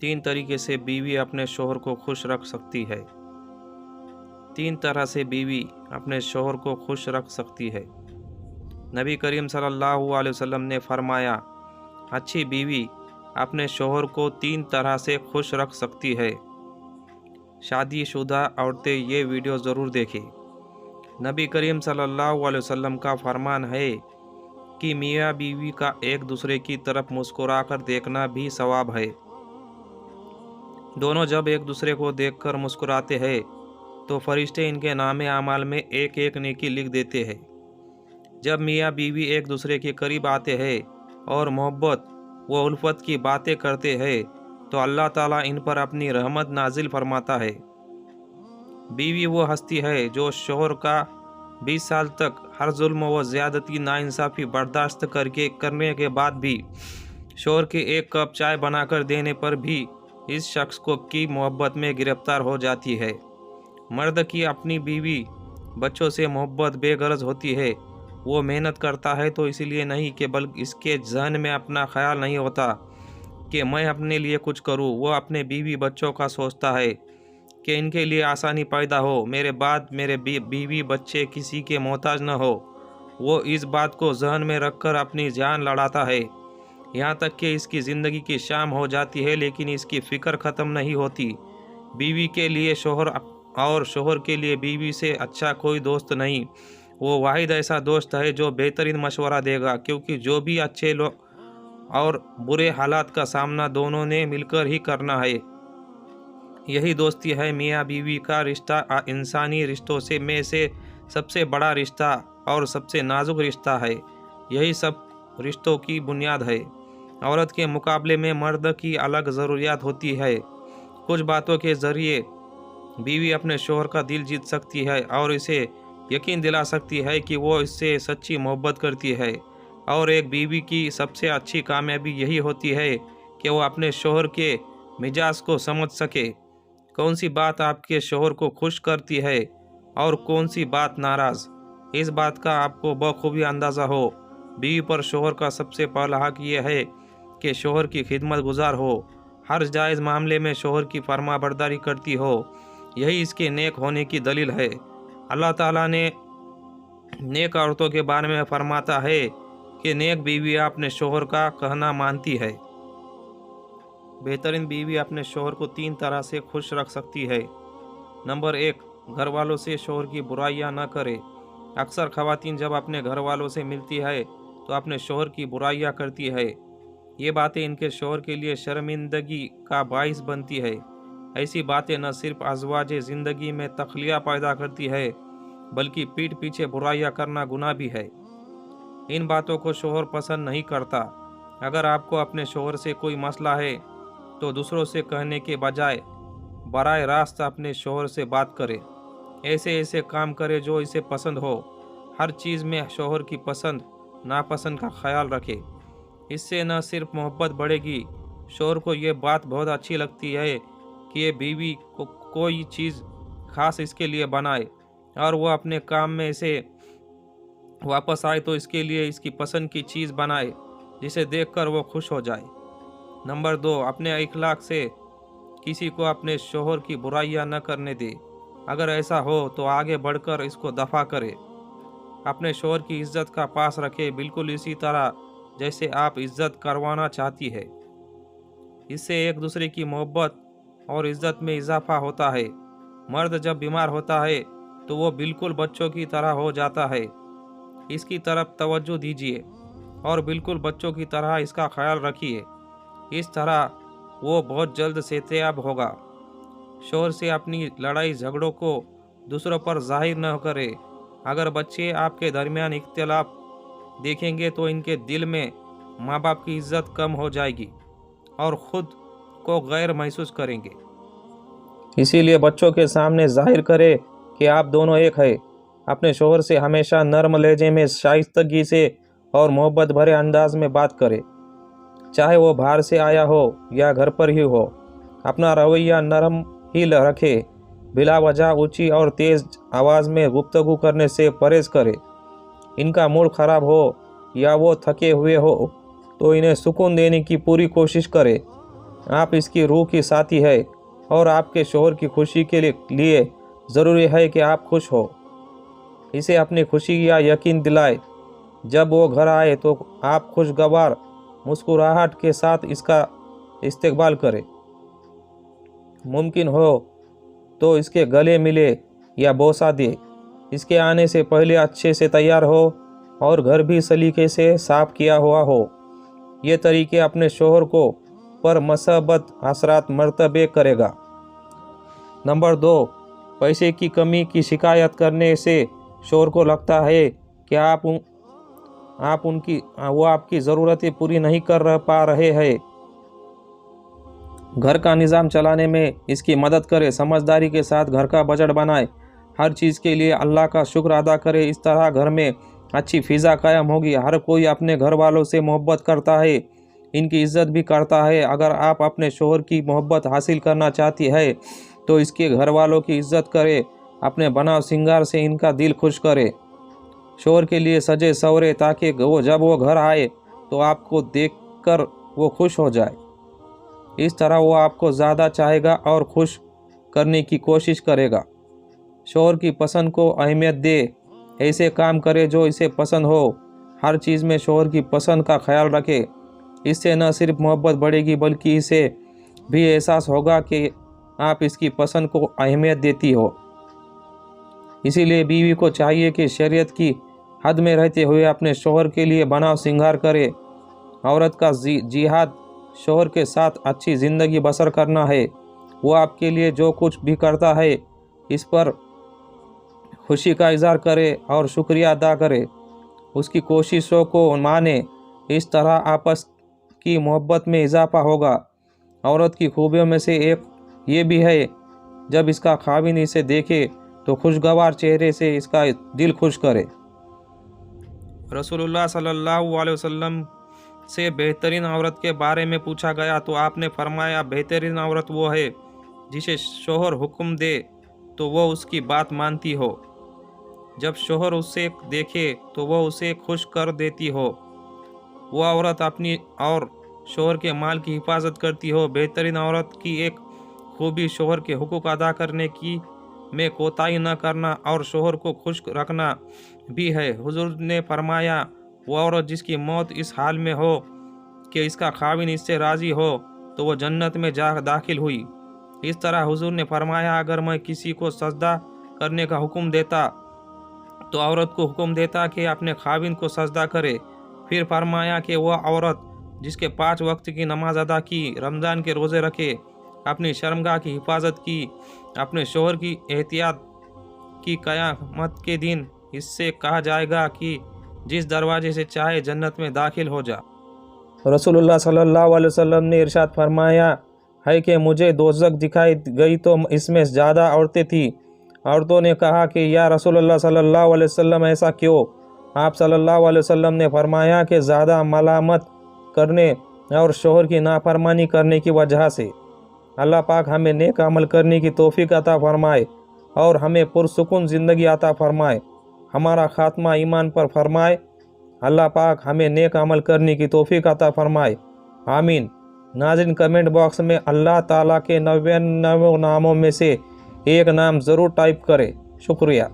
तीन तरीके से बीवी अपने शोहर को खुश रख सकती है। तीन तरह से बीवी अपने शोहर को खुश रख सकती है। नबी करीम सल्लल्लाहु अलैहि वसल्लम ने फरमाया, अच्छी बीवी अपने शोहर को तीन तरह से खुश रख सकती है। शादीशुदा औरतें ये वीडियो ज़रूर देखें। नबी करीम सल्लल्लाहु अलैहि वसल्लम का फरमान है कि मियाँ बीवी का एक दूसरे की तरफ मुस्कुराकर देखना भी सवाब है। दोनों जब एक दूसरे को देखकर मुस्कुराते हैं तो फरिश्ते इनके नामे आमाल में एक एक नेकी लिख देते हैं। जब मियाँ बीवी एक दूसरे के करीब आते हैं और मोहब्बत व उल्फत की बातें करते हैं तो अल्लाह ताला इन पर अपनी रहमत नाजिल फरमाता है। बीवी वो हस्ती है जो शोहर का 20 साल तक हर जुल्म व ज़्यादती नाइंसाफ़ी बर्दाश्त करने के बाद भी शोहर के एक कप चाय बनाकर देने पर भी इस शख्स को की मोहब्बत में गिरफ्तार हो जाती है। मर्द की अपनी बीवी बच्चों से मोहब्बत बेगरज होती है। वो मेहनत करता है तो इसलिए नहीं कि बल्कि इसके जहन में अपना ख्याल नहीं होता कि मैं अपने लिए कुछ करूं। वो अपने बीवी बच्चों का सोचता है कि इनके लिए आसानी पैदा हो, मेरे बाद मेरे बीवी बच्चे किसी के मोहताज न हो। वो इस बात को जहन में रखकर अपनी जान लड़ाता है, यहाँ तक कि इसकी ज़िंदगी की शाम हो जाती है, लेकिन इसकी फ़िक्र ख़त्म नहीं होती। बीवी के लिए शोहर और शोहर के लिए बीवी से अच्छा कोई दोस्त नहीं। वो वाहिद ऐसा दोस्त है जो बेहतरीन मशवरा देगा, क्योंकि जो भी अच्छे लोग और बुरे हालात का सामना दोनों ने मिलकर ही करना है। यही दोस्ती है मियाँ बीवी का रिश्ता। इंसानी रिश्तों में से सबसे बड़ा रिश्ता और सबसे नाजुक रिश्ता है। यही सब रिश्तों की बुनियाद है। औरत के मुकाबले में मर्द की अलग ज़रूरियात होती है। कुछ बातों के ज़रिए बीवी अपने शोहर का दिल जीत सकती है और इसे यकीन दिला सकती है कि वो इससे सच्ची मोहब्बत करती है। और एक बीवी की सबसे अच्छी कामयाबी यही होती है कि वो अपने शोहर के मिजाज को समझ सके। कौन सी बात आपके शोहर को खुश करती है और कौन सी बात नाराज़, इस बात का आपको बखूबी अंदाज़ा हो। बीवी पर शोहर का सबसे पहला हक ये है कि शोहर की खिदमत गुजार हो, हर जायज़ मामले में शोहर की फरमाबरदारी करती हो। यही इसके नेक होने की दलील है। अल्लाह ताला ने नेक औरतों के बारे में फरमाता है कि नेक बीवी अपने शोहर का कहना मानती है। बेहतरीन बीवी अपने शोहर को तीन तरह से खुश रख सकती है। नंबर 1, घर वालों से शोहर की बुराइयां न करे। अक्सर ख़वातीन जब अपने घर वालों से मिलती है तो अपने शोहर की बुराइयां करती है। ये बातें इनके शोहर के लिए शर्मिंदगी का बाइस बनती है। ऐसी बातें न सिर्फ अज़वाजे ज़िंदगी में तख़लिया पैदा करती है, बल्कि पीठ पीछे बुराइयां करना गुनाह भी है। इन बातों को शोहर पसंद नहीं करता। अगर आपको अपने शोहर से कोई मसला है तो दूसरों से कहने के बजाय बराह रास्त अपने शोहर से बात करे। ऐसे ऐसे काम करे जो इसे पसंद हो। हर चीज़ में शोहर की पसंद नापसंद का ख्याल रखे। इससे न सिर्फ मोहब्बत बढ़ेगी, शोहर को ये बात बहुत अच्छी लगती है कि ये बीवी को कोई चीज़ खास इसके लिए बनाए और वो अपने काम में इसे वापस आए तो इसके लिए इसकी पसंद की चीज़ बनाए जिसे देखकर वो खुश हो जाए। नंबर 2, अपने इखलाक से किसी को अपने शोहर की बुराइयां न करने दे। अगर ऐसा हो तो आगे बढ़कर इसको दफ़ा करे। अपने शोहर की इज्जत का पास रखे, बिल्कुल इसी तरह जैसे आप इज्जत करवाना चाहती है। इससे एक दूसरे की मोहब्बत और इज्जत में इजाफा होता है। मर्द जब बीमार होता है तो वो बिल्कुल बच्चों की तरह हो जाता है। इसकी तरफ तवज्जो दीजिए और बिल्कुल बच्चों की तरह इसका ख्याल रखिए। इस तरह वो बहुत जल्द सेहतयाब होगा। शोहर से अपनी लड़ाई झगड़ों को दूसरों पर जाहिर न करे। अगर बच्चे आपके दरमियान इख्तिलाफ देखेंगे तो इनके दिल में माँ बाप की इज्जत कम हो जाएगी और ख़ुद को गैर महसूस करेंगे। इसीलिए बच्चों के सामने जाहिर करे कि आप दोनों एक है। अपने शोहर से हमेशा नर्म लहजे में, शाइस्तगी से और मोहब्बत भरे अंदाज में बात करे, चाहे वो बाहर से आया हो या घर पर ही हो। अपना रवैया नरम ही रखे। बिला वजह ऊंची और तेज़ आवाज़ में गुफ्तगू करने से परहेज़ करे। इनका मूड ख़राब हो या वो थके हुए हो तो इन्हें सुकून देने की पूरी कोशिश करे। आप इसकी रूह की साथी है और आपके शोहर की खुशी के लिए ज़रूरी है कि आप खुश हो। इसे अपनी खुशी का यकीन दिलाए। जब वो घर आए तो आप खुशगवार मुस्कुराहट के साथ इसका इस्तकबाल करें। मुमकिन हो तो इसके गले मिले या बोसा दे। इसके आने से पहले अच्छे से तैयार हो और घर भी सलीके से साफ किया हुआ हो। ये तरीके अपने शोहर को पर मसबत असरात मर्तबे करेगा। नंबर 2, पैसे की कमी की शिकायत करने से शोहर को लगता है कि वो आपकी ज़रूरतें पूरी नहीं कर पा रहे हैं। घर का निज़ाम चलाने में इसकी मदद करे। समझदारी के साथ घर का बजट बनाए। हर चीज़ के लिए अल्लाह का शुक्र अदा करे। इस तरह घर में अच्छी फ़िज़ा कायम होगी। हर कोई अपने घर वालों से मोहब्बत करता है, इनकी इज़्ज़त भी करता है। अगर आप अपने शोहर की मोहब्बत हासिल करना चाहती है तो इसके घर वालों की इज़्ज़त करे। अपने बनाव सिंगार से इनका दिल खुश करे। शोहर के लिए सजे सवरे ताकि जब वो घर आए तो आपको देखकर वो खुश हो जाए। इस तरह वो आपको ज़्यादा चाहेगा और खुश करने की कोशिश करेगा। शोहर की पसंद को अहमियत दे। ऐसे काम करे जो इसे पसंद हो। हर चीज़ में शोहर की पसंद का ख्याल रखे। इससे न सिर्फ मोहब्बत बढ़ेगी बल्कि इसे भी एहसास होगा कि आप इसकी पसंद को अहमियत देती हो। इसीलिए बीवी को चाहिए कि शरीयत की हद में रहते हुए अपने शोहर के लिए बनाव सिंगार करे। औरत का जिहाद शोहर के साथ अच्छी ज़िंदगी बसर करना है। वो आपके लिए जो कुछ भी करता है इस पर खुशी का इज़हार करे और शुक्रिया अदा करे। उसकी कोशिशों को माने। इस तरह आपस की मोहब्बत में इजाफा होगा। औरत की खूबियों में से एक ये भी है, जब इसका खाविन इसे देखे तो खुशगवार चेहरे से इसका दिल खुश करे। रसूलुल्लाह सल्लल्लाहु अलैहि वसल्लम से बेहतरीन औरत के बारे में पूछा गया तो आपने फरमाया, बेहतरीन औरत वो है जिसे शोहर हुक्म दे तो वो उसकी बात मानती हो। जब शोहर उसे देखे तो वो उसे खुश कर देती हो। वो औरत अपनी और शोहर के माल की हिफाजत करती हो। बेहतरीन औरत की एक खूबी शोहर के हुकूक अदा करने की में कोताही न करना और शोहर को खुश रखना भी है। हुजूर ने फरमाया, वो औरत जिसकी मौत इस हाल में हो कि इसका खाविन इससे राज़ी हो तो वो जन्नत में दाखिल हुई। इस तरह हुजूर ने फरमाया, अगर मैं किसी को सजदा करने का हुक्म देता तो औरत को हुक्म देता कि अपने खाविन को सजदा करे। फिर फरमाया कि वह औरत जिसके 5 वक्त की नमाज अदा की, रमज़ान के रोज़े रखे, अपनी शर्मगाह की हिफाजत की, अपने शोहर की एहतियात की, क़यामत के दिन इससे कहा जाएगा कि जिस दरवाजे से चाहे जन्नत में दाखिल हो जा। रसूलुल्लाह सल्लल्लाहु अलैहि वसल्लम ने इरशाद फरमाया है कि मुझे दोज़ख दिखाई गई तो इसमें ज़्यादा औरतें थीं। औरतों ने कहा कि या रसूलुल्लाह सल्लल्लाहु अलैहि वसल्लम ऐसा क्यों? आप सल्लल्लाहु अलैहि वसल्लम ने फरमाया कि ज़्यादा मलामत करने और शोहर की नाफरमानी करने की वजह से। अल्लाह पाक हमें नेक अमल करने की तौफीक अता फरमाए और हमें पुरसुकून ज़िंदगी अता फरमाए। हमारा खात्मा ईमान पर फरमाए। अल्लाह पाक हमें नेक अमल करने की तौफीक अता फरमाए। आमीन। नाज़रीन, कमेंट बॉक्स में अल्लाह ताला के 99 नामों में से एक नाम ज़रूर टाइप करें। शुक्रिया।